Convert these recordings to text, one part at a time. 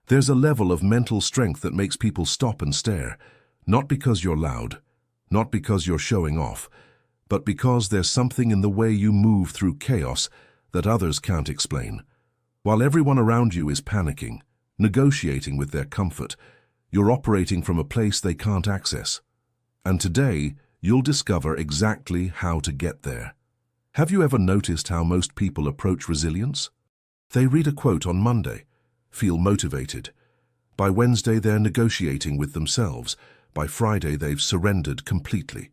There's a level of mental strength that makes people stop and stare, not because you're loud, not because you're showing off, but because there's something in the way you move through chaos that others can't explain. While everyone around you is panicking, negotiating with their comfort, you're operating from a place they can't access. And today, you'll discover exactly how to get there. Have you ever noticed how most people approach resilience? They read a quote on Monday, feel motivated. By Wednesday, they're negotiating with themselves. By Friday, they've surrendered completely.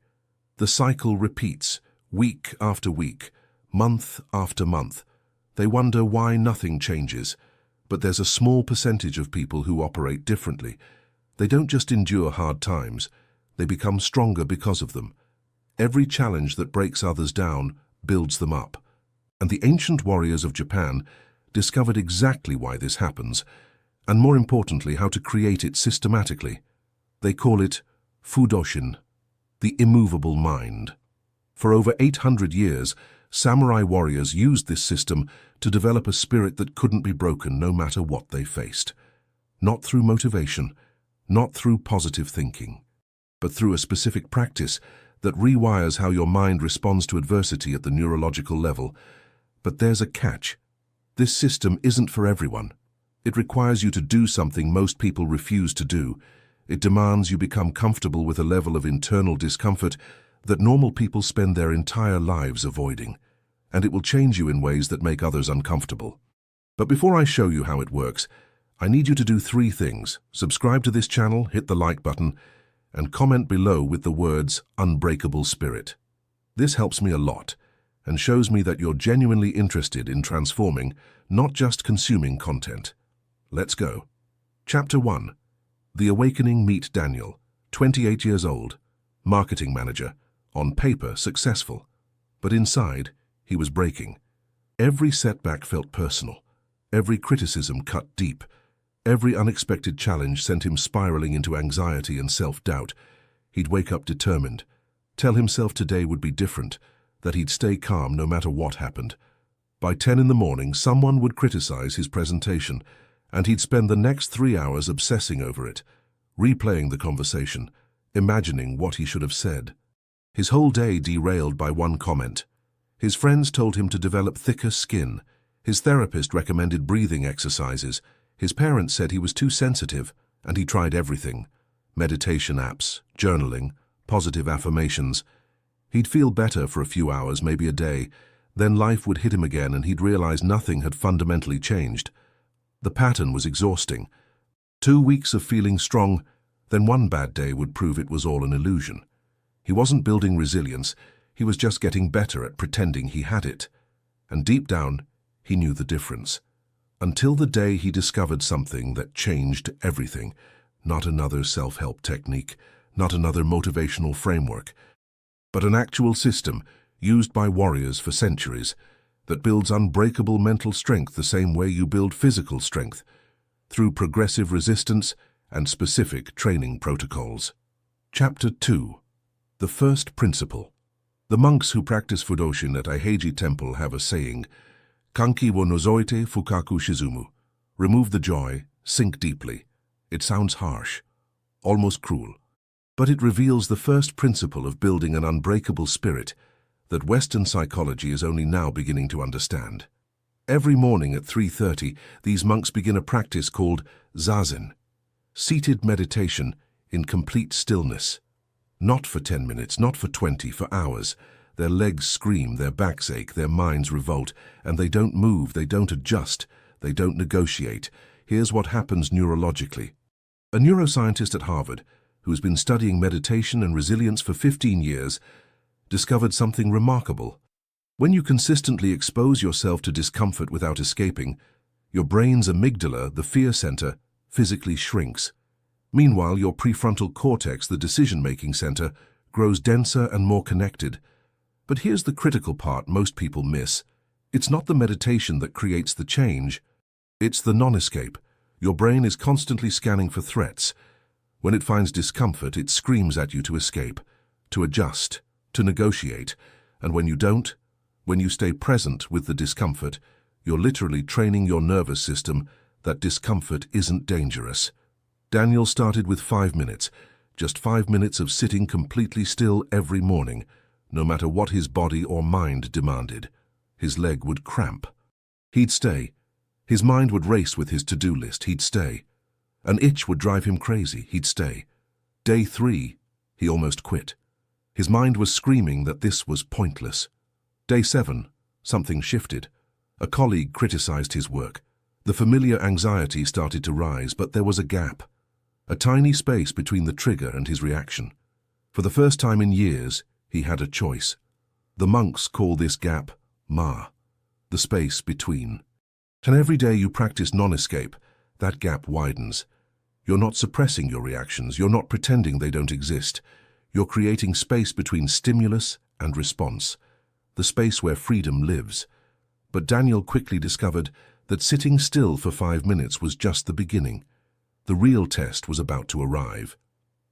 The cycle repeats, week after week, month after month. They wonder why nothing changes. But there's a small percentage of people who operate differently. They don't just endure hard times, they become stronger because of them. Every challenge that breaks others down builds them up. And the ancient warriors of Japan discovered exactly why this happens, and more importantly, how to create it systematically. They call it Fudoshin, the immovable mind. For over 800 years, samurai warriors used this system to develop a spirit that couldn't be broken no matter what they faced. Not through motivation, not through positive thinking, but through a specific practice that rewires how your mind responds to adversity at the neurological level. But there's a catch. This system isn't for everyone. It requires you to do something most people refuse to do. It demands you become comfortable with a level of internal discomfort that normal people spend their entire lives avoiding. And it will change you in ways that make others uncomfortable. But before I show you how it works, I need you to do 3 things. Subscribe to this channel, hit the like button, and comment below with the words Unbreakable Spirit. This helps me a lot and shows me that you're genuinely interested in transforming, not just consuming content. Let's go. Chapter 1. The Awakening. Meet Daniel, 28 years old, marketing manager, on paper successful, but inside he was breaking. Every setback felt personal, every criticism cut deep, every unexpected challenge sent him spiraling into anxiety and self-doubt. He'd wake up determined, tell himself today would be different, that he'd stay calm no matter what happened. By 10 in the morning, someone would criticize his presentation, and he'd spend the next 3 hours obsessing over it, replaying the conversation, imagining what he should have said. His whole day derailed by one comment. His friends told him to develop thicker skin. His therapist recommended breathing exercises. His parents said he was too sensitive, and he tried everything. Meditation apps, journaling, positive affirmations. He'd feel better for a few hours, maybe a day. Then life would hit him again and he'd realize nothing had fundamentally changed. The pattern was exhausting. 2 weeks of feeling strong, then one bad day would prove it was all an illusion. He wasn't building resilience, he was just getting better at pretending he had it. And deep down, he knew the difference. Until the day he discovered something that changed everything. Not another self-help technique, not another motivational framework, but an actual system used by warriors for centuries that builds unbreakable mental strength the same way you build physical strength, through progressive resistance and specific training protocols. Chapter 2. The First Principle. The monks who practice Fudoshin at Aiheiji Temple have a saying, Kanki wo nozoite fukaku shizumu. Remove the joy, sink deeply. It sounds harsh, almost cruel, but it reveals the first principle of building an unbreakable spirit that Western psychology is only now beginning to understand. Every morning at 3:30, these monks begin a practice called zazen, seated meditation in complete stillness. Not for 10 minutes, not for 20, for hours. Their legs scream, their backs ache, their minds revolt, and they don't move, they don't adjust, they don't negotiate. Here's what happens neurologically. A neuroscientist at Harvard, who's been studying meditation and resilience for 15 years, discovered something remarkable. When you consistently expose yourself to discomfort without escaping, your brain's amygdala, the fear center, physically shrinks. Meanwhile, your prefrontal cortex, the decision-making center, grows denser and more connected. But here's the critical part most people miss. It's not the meditation that creates the change. It's the non-escape. Your brain is constantly scanning for threats. When it finds discomfort, it screams at you to escape, to adjust, to negotiate. And when you don't, when you stay present with the discomfort, you're literally training your nervous system that discomfort isn't dangerous. Daniel started with 5 minutes, just 5 minutes of sitting completely still every morning, no matter what his body or mind demanded. His leg would cramp. He'd stay. His mind would race with his to-do list. He'd stay. An itch would drive him crazy. He'd stay. Day 3, he almost quit. His mind was screaming that this was pointless. Day 7, something shifted. A colleague criticized his work. The familiar anxiety started to rise, but there was a gap. A tiny space between the trigger and his reaction. For the first time in years, he had a choice. The monks call this gap Ma, the space between. And every day you practice non-escape, that gap widens. You're not suppressing your reactions, you're not pretending they don't exist. You're creating space between stimulus and response, the space where freedom lives. But Daniel quickly discovered that sitting still for 5 minutes was just the beginning. The real test was about to arrive.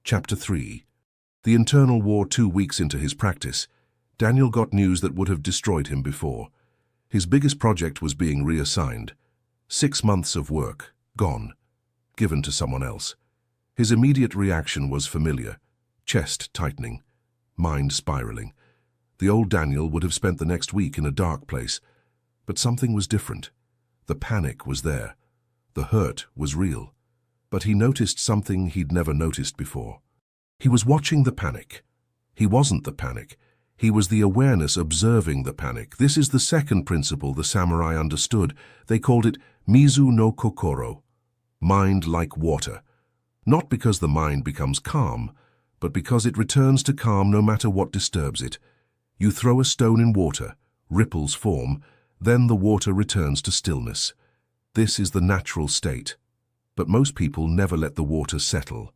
Chapter 3. The internal war. 2 weeks into his practice, Daniel got news that would have destroyed him before. His biggest project was being reassigned. 6 months of work, gone, given to someone else. His immediate reaction was familiar. Chest tightening, mind spiraling. The old Daniel would have spent the next week in a dark place. But something was different. The panic was there. The hurt was real. But he noticed something he'd never noticed before. He was watching the panic. He wasn't the panic. He was the awareness observing the panic. This is the second principle the samurai understood. They called it Mizu no Kokoro, mind like water. Not because the mind becomes calm, but because it returns to calm no matter what disturbs it. You throw a stone in water, ripples form, then the water returns to stillness. This is the natural state. But most people never let the water settle.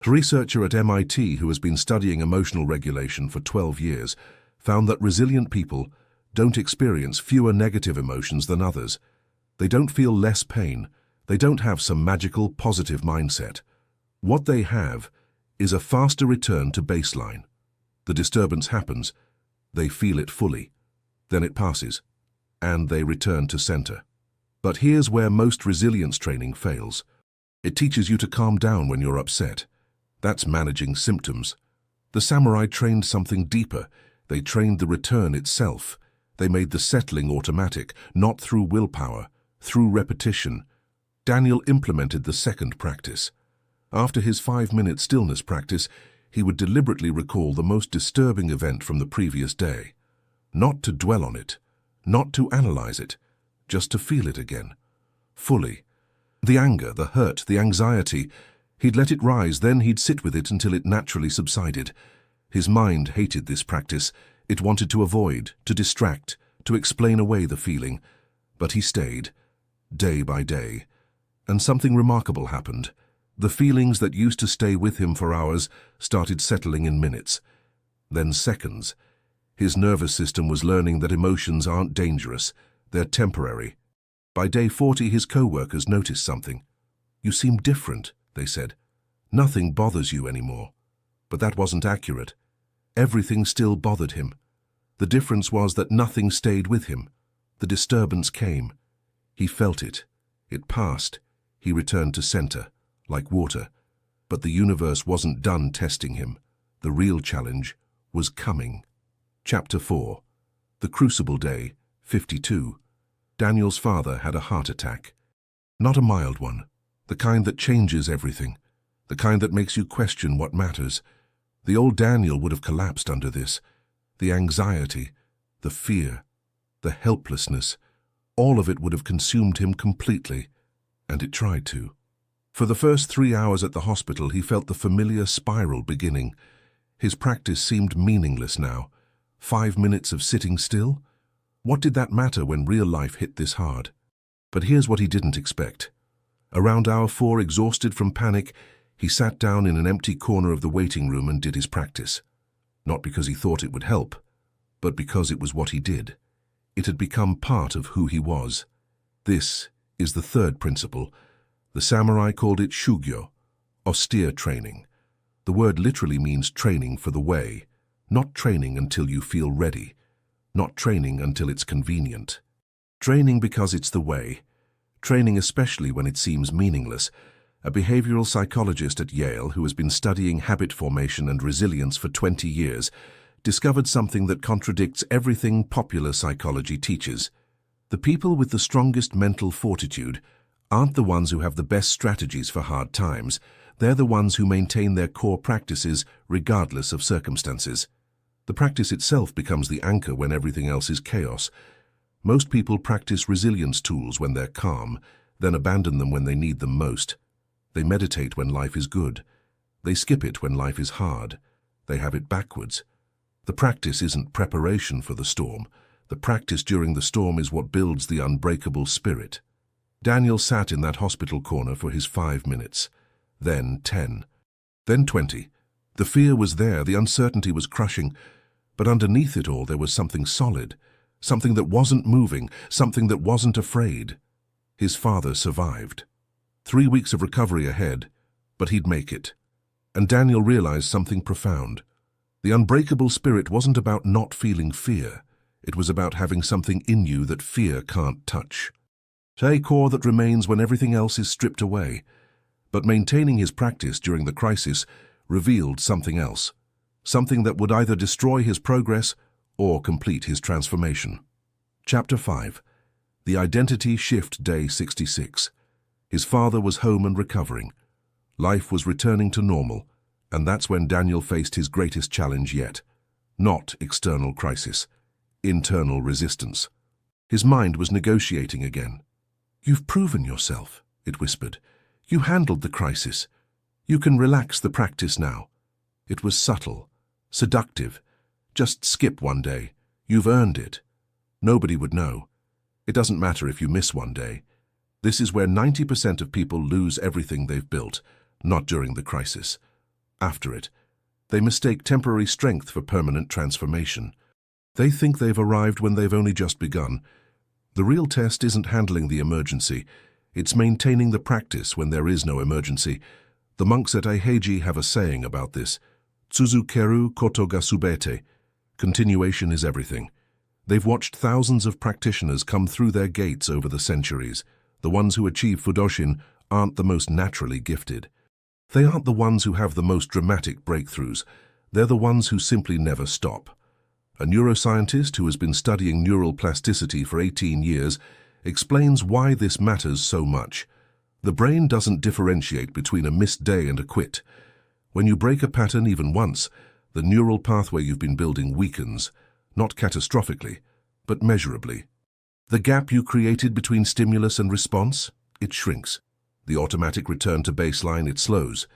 A researcher at MIT who has been studying emotional regulation for 12 years found that resilient people don't experience fewer negative emotions than others. They don't feel less pain. They don't have some magical positive mindset. What they have is a faster return to baseline. The disturbance happens. They feel it fully. Then it passes. And they return to center. But here's where most resilience training fails. It teaches you to calm down when you're upset. That's managing symptoms. The samurai trained something deeper. They trained the return itself. They made the settling automatic, not through willpower, through repetition. Daniel implemented the second practice. After his 5-minute stillness practice, he would deliberately recall the most disturbing event from the previous day. Not to dwell on it, not to analyze it, just to feel it again, fully. The anger, the hurt, the anxiety, he'd let it rise, then he'd sit with it until it naturally subsided. His mind hated this practice. It wanted to avoid, to distract, to explain away the feeling. But he stayed, day by day. And something remarkable happened. The feelings that used to stay with him for hours started settling in minutes, then seconds. His nervous system was learning that emotions aren't dangerous, they're temporary. By day 40, his co-workers noticed something. "You seem different," they said. "Nothing bothers you anymore." But that wasn't accurate. Everything still bothered him. The difference was that nothing stayed with him. The disturbance came. He felt it. It passed. He returned to center, like water. But the universe wasn't done testing him. The real challenge was coming. Chapter 4. The Crucible Day, 52. Daniel's father had a heart attack. Not a mild one. The kind that changes everything. The kind that makes you question what matters. The old Daniel would have collapsed under this. The anxiety, the fear, the helplessness, all of it would have consumed him completely. And it tried to. For the first 3 hours at the hospital, he felt the familiar spiral beginning. His practice seemed meaningless now. 5 minutes of sitting still? What did that matter when real life hit this hard? But here's what he didn't expect. Around hour 4, exhausted from panic, he sat down in an empty corner of the waiting room and did his practice. Not because he thought it would help, but because it was what he did. It had become part of who he was. This is the third principle. The samurai called it shugyo, austere training. The word literally means training for the way, not training until you feel ready, not training until it's convenient. Training because it's the way, training especially when it seems meaningless. A behavioral psychologist at Yale who has been studying habit formation and resilience for 20 years discovered something that contradicts everything popular psychology teaches. The people with the strongest mental fortitude aren't the ones who have the best strategies for hard times. They're the ones who maintain their core practices regardless of circumstances. The practice itself becomes the anchor when everything else is chaos. Most people practice resilience tools when they're calm, then abandon them when they need them most. They meditate when life is good. They skip it when life is hard. They have it backwards. The practice isn't preparation for the storm. The practice during the storm is what builds the unbreakable spirit. Daniel sat in that hospital corner for his 5 minutes. Then 10. Then 20. The fear was there, the uncertainty was crushing, but underneath it all there was something solid, something that wasn't moving, something that wasn't afraid. His father survived. 3 weeks of recovery ahead, but he'd make it. And Daniel realized something profound. The unbreakable spirit wasn't about not feeling fear. It was about having something in you that fear can't touch. A core that remains when everything else is stripped away. But maintaining his practice during the crisis revealed something else. Something that would either destroy his progress or complete his transformation. Chapter 5. The Identity Shift, Day 66. His father was home and recovering. Life was returning to normal, and that's when Daniel faced his greatest challenge yet. Not external crisis, internal resistance. His mind was negotiating again. "You've proven yourself," it whispered. "You handled the crisis. You can relax the practice now." It was subtle, seductive. Just skip one day. You've earned it. Nobody would know. It doesn't matter if you miss one day. This is where 90% of people lose everything they've built, not during the crisis. After it, they mistake temporary strength for permanent transformation. They think they've arrived when they've only just begun. The real test isn't handling the emergency. It's maintaining the practice when there is no emergency. The monks at Eiheiji have a saying about this. Tsuzukeru koto ga subete. Continuation is everything. They've watched thousands of practitioners come through their gates over the centuries. The ones who achieve Fudoshin aren't the most naturally gifted. They aren't the ones who have the most dramatic breakthroughs. They're the ones who simply never stop. A neuroscientist who has been studying neural plasticity for 18 years explains why this matters so much. The brain doesn't differentiate between a missed day and a quit. When you break a pattern even once, the neural pathway you've been building weakens, not catastrophically, but measurably. The gap you created between stimulus and response, it shrinks. The automatic return to baseline, it slows.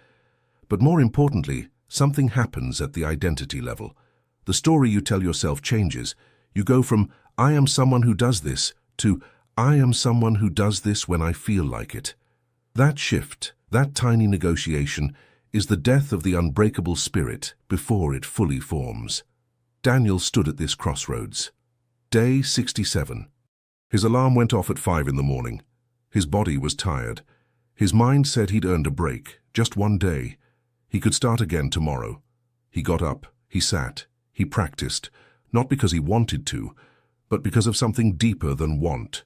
But more importantly, something happens at the identity level. The story you tell yourself changes. You go from, "I am someone who does this," to, "I am someone who does this when I feel like it." That shift, that tiny negotiation, is the death of the unbreakable spirit before it fully forms. Daniel stood at this crossroads. Day 67. His alarm went off at 5 in the morning. His body was tired. His mind said he'd earned a break, just one day. He could start again tomorrow. He got up, he sat, he practiced, not because he wanted to, but because of something deeper than want.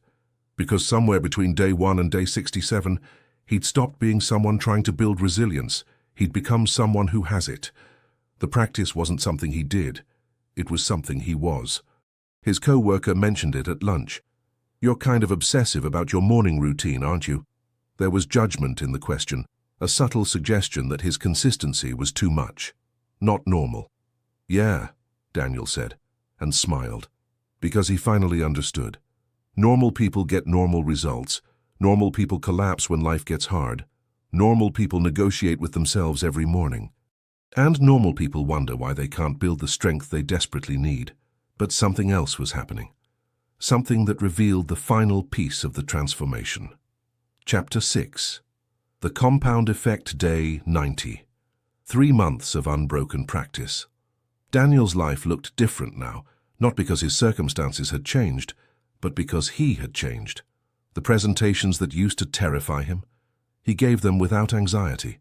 Because somewhere between day 1 and day 67, he'd stopped being someone trying to build resilience. He'd become someone who has it. The practice wasn't something he did. It was something he was. His co-worker mentioned it at lunch. "You're kind of obsessive about your morning routine, aren't you?" There was judgment in the question, a subtle suggestion that his consistency was too much, not normal. "Yeah," Daniel said, and smiled, because he finally understood. Normal people get normal results. Normal people collapse when life gets hard. Normal people negotiate with themselves every morning. And normal people wonder why they can't build the strength they desperately need. But something else was happening. Something that revealed the final piece of the transformation. Chapter 6. The Compound Effect, Day 90. 3 months of unbroken practice. Daniel's life looked different now, not because his circumstances had changed, but because he had changed. The presentations that used to terrify him, he gave them without anxiety.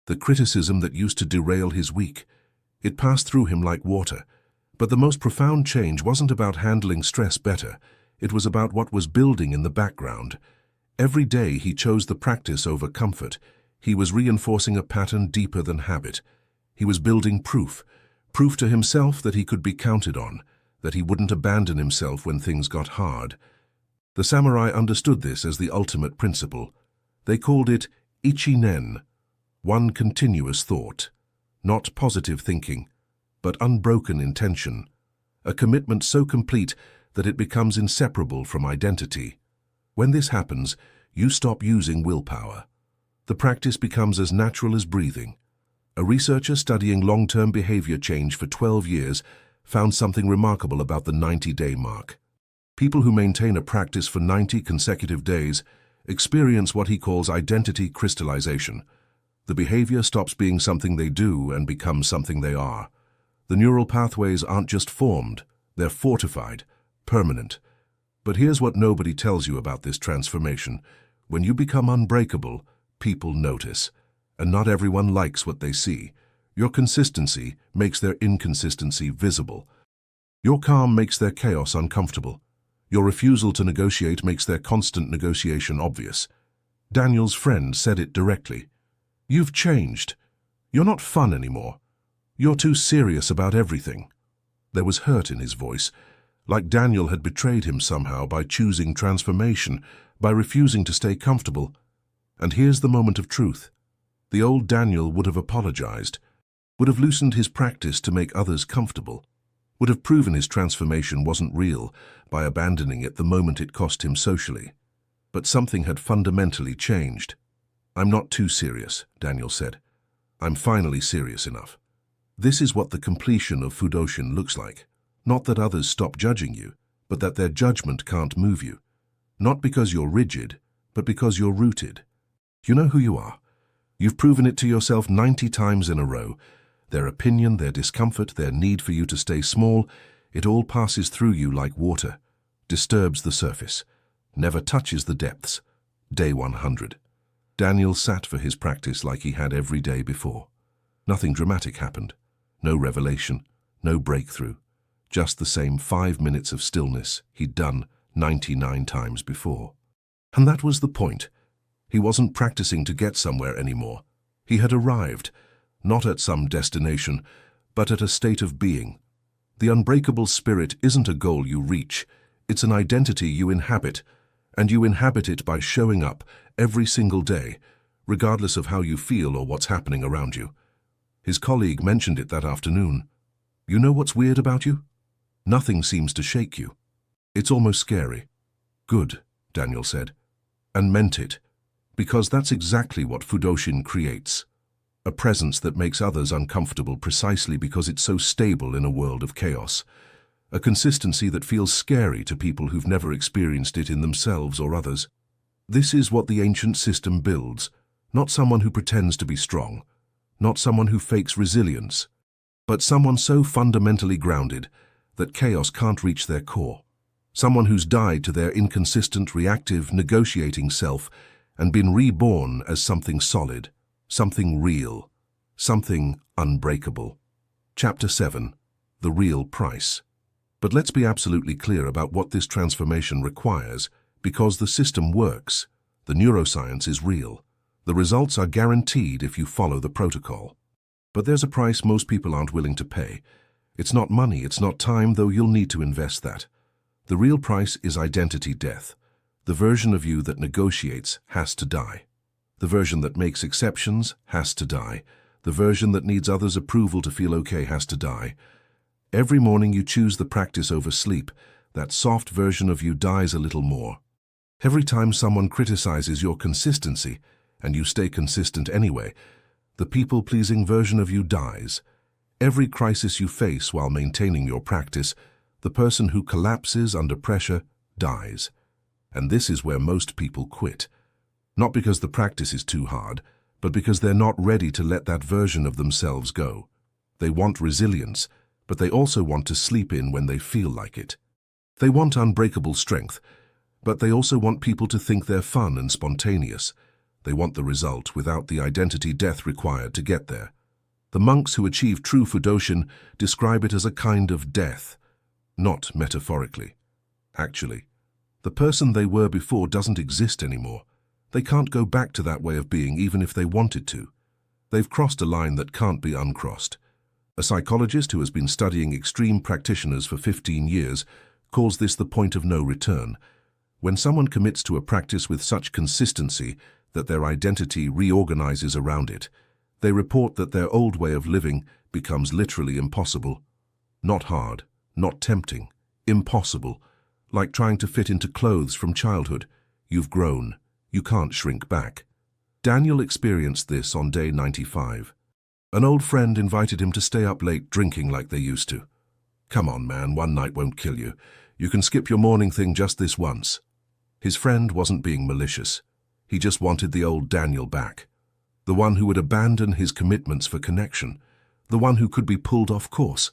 The criticism that used to derail his week, it passed through him like water. But the most profound change wasn't about handling stress better. It was about what was building in the background. Every day he chose the practice over comfort. He was reinforcing a pattern deeper than habit. He was building proof to himself that he could be counted on, that he wouldn't abandon himself when things got hard. The samurai understood this as the ultimate principle. They called it ichi-nen, one continuous thought, not positive thinking, but unbroken intention, a commitment so complete that it becomes inseparable from identity. When this happens, you stop using willpower. The practice becomes as natural as breathing. A researcher studying long-term behavior change for 12 years found something remarkable about the 90-day mark. People who maintain a practice for 90 consecutive days experience what he calls identity crystallization. The behavior stops being something they do and becomes something they are. The neural pathways aren't just formed, they're fortified, permanent. But here's what nobody tells you about this transformation. When you become unbreakable, people notice. And not everyone likes what they see. Your consistency makes their inconsistency visible. Your calm makes their chaos uncomfortable. Your refusal to negotiate makes their constant negotiation obvious. Daniel's friend said it directly. You've changed. You're not fun anymore. You're too serious about everything. There was hurt in his voice, like Daniel had betrayed him somehow by choosing transformation, by refusing to stay comfortable. And here's the moment of truth. The old Daniel would have apologized, would have loosened his practice to make others comfortable, would have proven his transformation wasn't real by abandoning it the moment it cost him socially. But something had fundamentally changed. I'm not too serious, Daniel said. I'm finally serious enough. This is what the completion of Fudoshin looks like. Not that others stop judging you, but that their judgment can't move you. Not because you're rigid, but because you're rooted. You know who you are. You've proven it to yourself 90 times in a row. Their opinion, their discomfort, their need for you to stay small, it all passes through you like water, disturbs the surface, never touches the depths. Day 100. Daniel sat for his practice like he had every day before. Nothing dramatic happened. No revelation, no breakthrough. Just the same 5 minutes of stillness he'd done 99 times before. And that was the point. He wasn't practicing to get somewhere anymore. He had arrived, not at some destination, but at a state of being. The unbreakable spirit isn't a goal you reach, it's an identity you inhabit, and you inhabit it by showing up every single day, regardless of how you feel or what's happening around you. His colleague mentioned it that afternoon. You know what's weird about you? Nothing seems to shake you. It's almost scary. Good, Daniel said, and meant it, because that's exactly what Fudoshin creates. A presence that makes others uncomfortable precisely because it's so stable in a world of chaos. A consistency that feels scary to people who've never experienced it in themselves or others. This is what the ancient system builds, not someone who pretends to be strong, not someone who fakes resilience, but someone so fundamentally grounded that chaos can't reach their core. Someone who's died to their inconsistent, reactive, negotiating self and been reborn as something solid, something real, something unbreakable. Chapter 7. The Real Price. But let's be absolutely clear about what this transformation requires, because the system works. The neuroscience is real. The results are guaranteed if you follow the protocol. But there's a price most people aren't willing to pay. It's not money, it's not time, though you'll need to invest that. The real price is identity death. The version of you that negotiates has to die. The version that makes exceptions has to die. The version that needs others' approval to feel okay has to die. Every morning you choose the practice over sleep, that soft version of you dies a little more. Every time someone criticizes your consistency, and you stay consistent anyway, the people-pleasing version of you dies. Every crisis you face while maintaining your practice, the person who collapses under pressure dies. And this is where most people quit. Not because the practice is too hard, but because they're not ready to let that version of themselves go. They want resilience, but they also want to sleep in when they feel like it. They want unbreakable strength, but they also want people to think they're fun and spontaneous. They want the result without the identity death required to get there. The monks who achieve true Fudoshin describe it as a kind of death, not metaphorically. Actually, the person they were before doesn't exist anymore. They can't go back to that way of being even if they wanted to. They've crossed a line that can't be uncrossed. A psychologist who has been studying extreme practitioners for 15 years calls this the point of no return. When someone commits to a practice with such consistency that their identity reorganizes around it, they report that their old way of living becomes literally impossible. Not hard, not tempting, impossible. Like trying to fit into clothes from childhood. You've grown. You can't shrink back. Daniel experienced this on day 95. An old friend invited him to stay up late drinking like they used to. "Come on, man, one night won't kill you. You can skip your morning thing just this once." His friend wasn't being malicious. He just wanted the old Daniel back. The one who would abandon his commitments for connection. The one who could be pulled off course.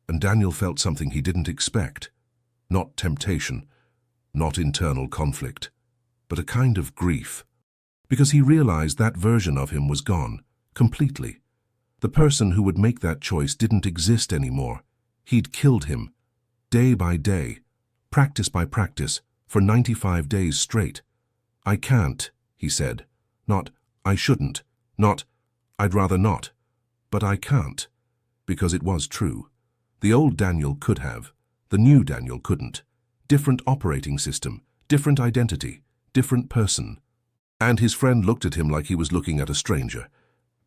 And Daniel felt something he didn't expect. Not temptation, not internal conflict, but a kind of grief. Because he realized that version of him was gone, completely. The person who would make that choice didn't exist anymore. He'd killed him, day by day, practice by practice, for 95 days straight. "I can't," he said. Not, "I shouldn't," not, "I'd rather not," but "I can't," because it was true. The old Daniel could have. The new Daniel couldn't. Different operating system, different identity, different person. And his friend looked at him like he was looking at a stranger.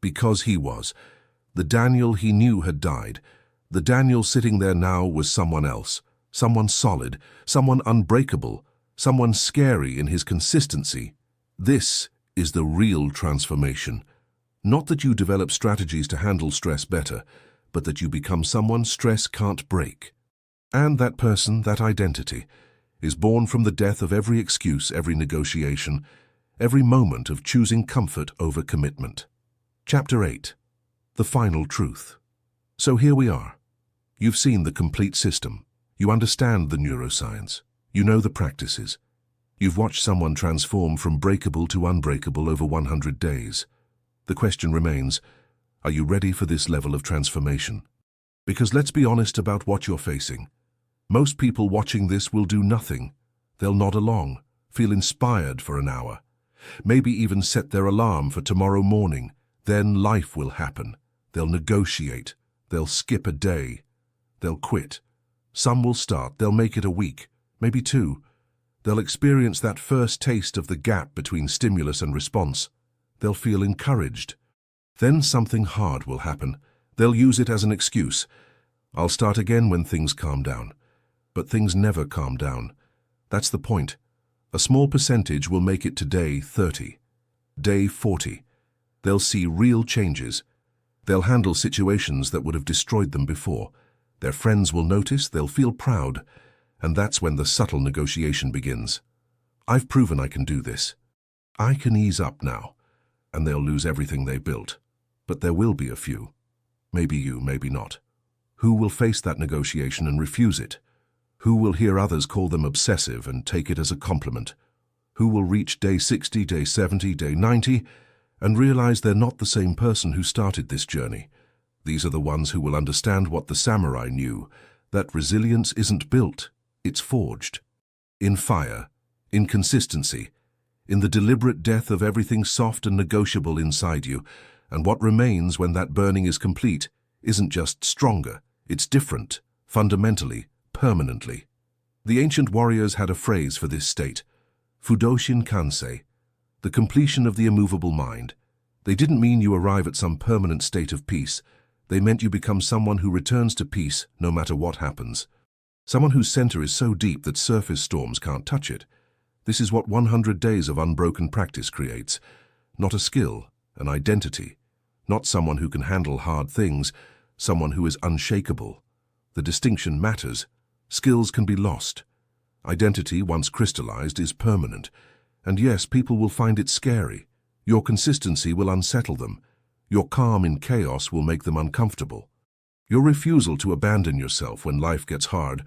Because he was. The Daniel he knew had died. The Daniel sitting there now was someone else. Someone solid, someone unbreakable, someone scary in his consistency. This is the real transformation. Not that you develop strategies to handle stress better, but that you become someone stress can't break. And that person, that identity, is born from the death of every excuse, every negotiation, every moment of choosing comfort over commitment. Chapter 8. The Final Truth. So here we are. You've seen the complete system. You understand the neuroscience. You know the practices. You've watched someone transform from breakable to unbreakable over 100 days. The question remains, are you ready for this level of transformation? Because let's be honest about what you're facing. Most people watching this will do nothing. They'll nod along, feel inspired for an hour, maybe even set their alarm for tomorrow morning. Then life will happen. They'll negotiate. They'll skip a day. They'll quit. Some will start. They'll make it a week, maybe two. They'll experience that first taste of the gap between stimulus and response. They'll feel encouraged. Then something hard will happen. They'll use it as an excuse. "I'll start again when things calm down." But things never calm down. That's the point. A small percentage will make it to day 30, day 40. They'll see real changes. They'll handle situations that would have destroyed them before. Their friends will notice, they'll feel proud, and that's when the subtle negotiation begins. "I've proven I can do this. I can ease up now," and they'll lose everything they built. But there will be a few. Maybe you, maybe not. Who will face that negotiation and refuse it? Who will hear others call them obsessive and take it as a compliment? Who will reach day 60, day 70, day 90, and realize they're not the same person who started this journey? These are the ones who will understand what the samurai knew, that resilience isn't built, it's forged. In fire, in consistency, in the deliberate death of everything soft and negotiable inside you, and what remains when that burning is complete isn't just stronger, it's different, fundamentally, permanently. The ancient warriors had a phrase for this state, Fudoshin kansei, the completion of the immovable mind. They didn't mean you arrive at some permanent state of peace. They meant you become someone who returns to peace no matter what happens. Someone whose center is so deep that surface storms can't touch it. This is what 100 days of unbroken practice creates. Not a skill, an identity. Not someone who can handle hard things, someone who is unshakeable. The distinction matters. Skills can be lost. Identity, once crystallized, is permanent. And yes, people will find it scary. Your consistency will unsettle them. Your calm in chaos will make them uncomfortable. Your refusal to abandon yourself when life gets hard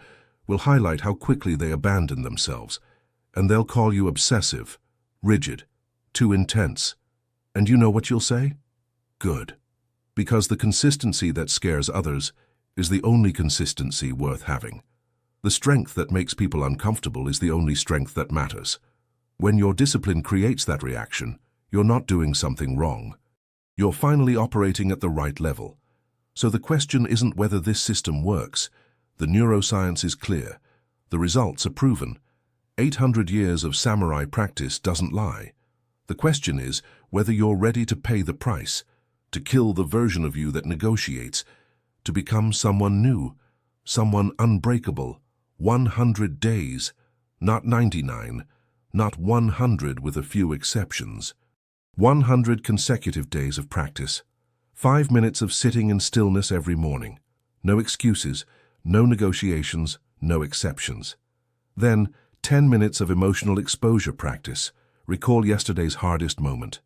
will highlight how quickly they abandon themselves. And they'll call you obsessive, rigid, too intense. And you know what you'll say? Good. Because the consistency that scares others is the only consistency worth having. The strength that makes people uncomfortable is the only strength that matters. When your discipline creates that reaction, you're not doing something wrong. You're finally operating at the right level. So the question isn't whether this system works. The neuroscience is clear. The results are proven. 800 years of samurai practice doesn't lie. The question is whether you're ready to pay the price, to kill the version of you that negotiates, to become someone new, someone unbreakable. 100 days, not 99, not 100 with a few exceptions. 100 consecutive days of practice. 5 minutes of sitting in stillness every morning. No excuses, no negotiations, no exceptions. Then, 10 minutes of emotional exposure practice. Recall yesterday's hardest moment.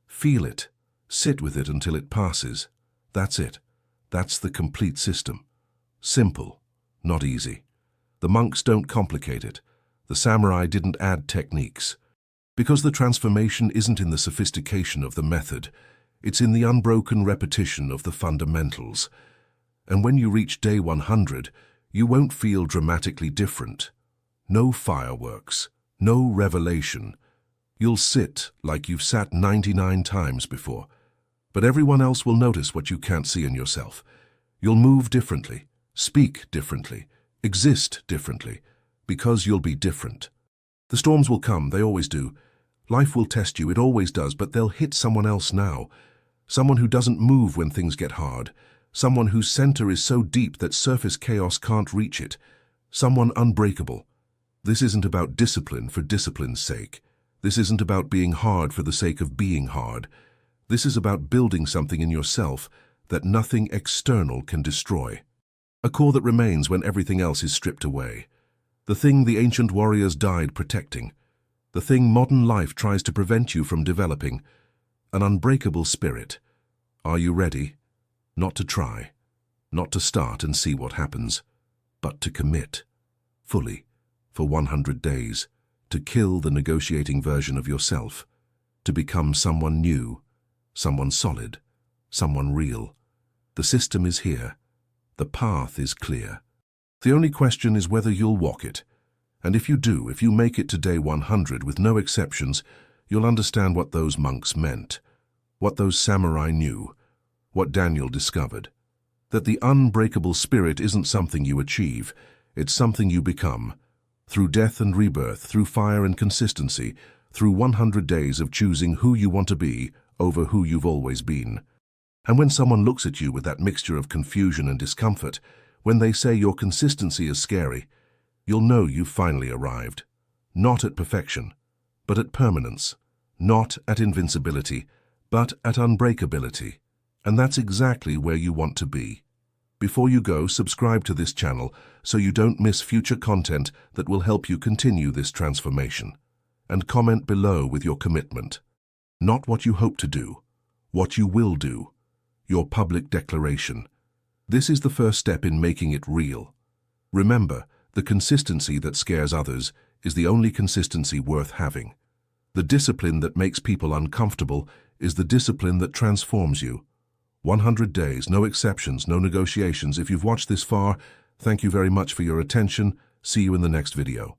Feel it. Sit with it until it passes. That's it. That's the complete system. Simple, not easy. The monks don't complicate it. The samurai didn't add techniques. Because the transformation isn't in the sophistication of the method, it's in the unbroken repetition of the fundamentals. And when you reach day 100, you won't feel dramatically different. No fireworks, no revelation. You'll sit like you've sat 99 times before, but everyone else will notice what you can't see in yourself. You'll move differently, speak differently, exist differently, because you'll be different. The storms will come, they always do. Life will test you, it always does, but they'll hit someone else now. Someone who doesn't move when things get hard. Someone whose center is so deep that surface chaos can't reach it. Someone unbreakable. This isn't about discipline for discipline's sake. This isn't about being hard for the sake of being hard. This is about building something in yourself that nothing external can destroy. A core that remains when everything else is stripped away. The thing the ancient warriors died protecting. The thing modern life tries to prevent you from developing. An unbreakable spirit. Are you ready? Not to try, not to start and see what happens, but to commit, fully, for 100 days, to kill the negotiating version of yourself, to become someone new, someone solid, someone real. The system is here. The path is clear. The only question is whether you'll walk it. And if you do, if you make it to day 100 with no exceptions, you'll understand what those monks meant, what those samurai knew, what Daniel discovered. That the unbreakable spirit isn't something you achieve, it's something you become. Through death and rebirth, through fire and consistency, through 100 days of choosing who you want to be over who you've always been. And when someone looks at you with that mixture of confusion and discomfort, when they say your consistency is scary, you'll know you've finally arrived. Not at perfection, but at permanence. Not at invincibility, but at unbreakability. And that's exactly where you want to be. Before you go, subscribe to this channel so you don't miss future content that will help you continue this transformation. And comment below with your commitment. Not what you hope to do, what you will do. Your public declaration. This is the first step in making it real. Remember, the consistency that scares others is the only consistency worth having. The discipline that makes people uncomfortable is the discipline that transforms you. 100 days, no exceptions, no negotiations. If you've watched this far, thank you very much for your attention. See you in the next video.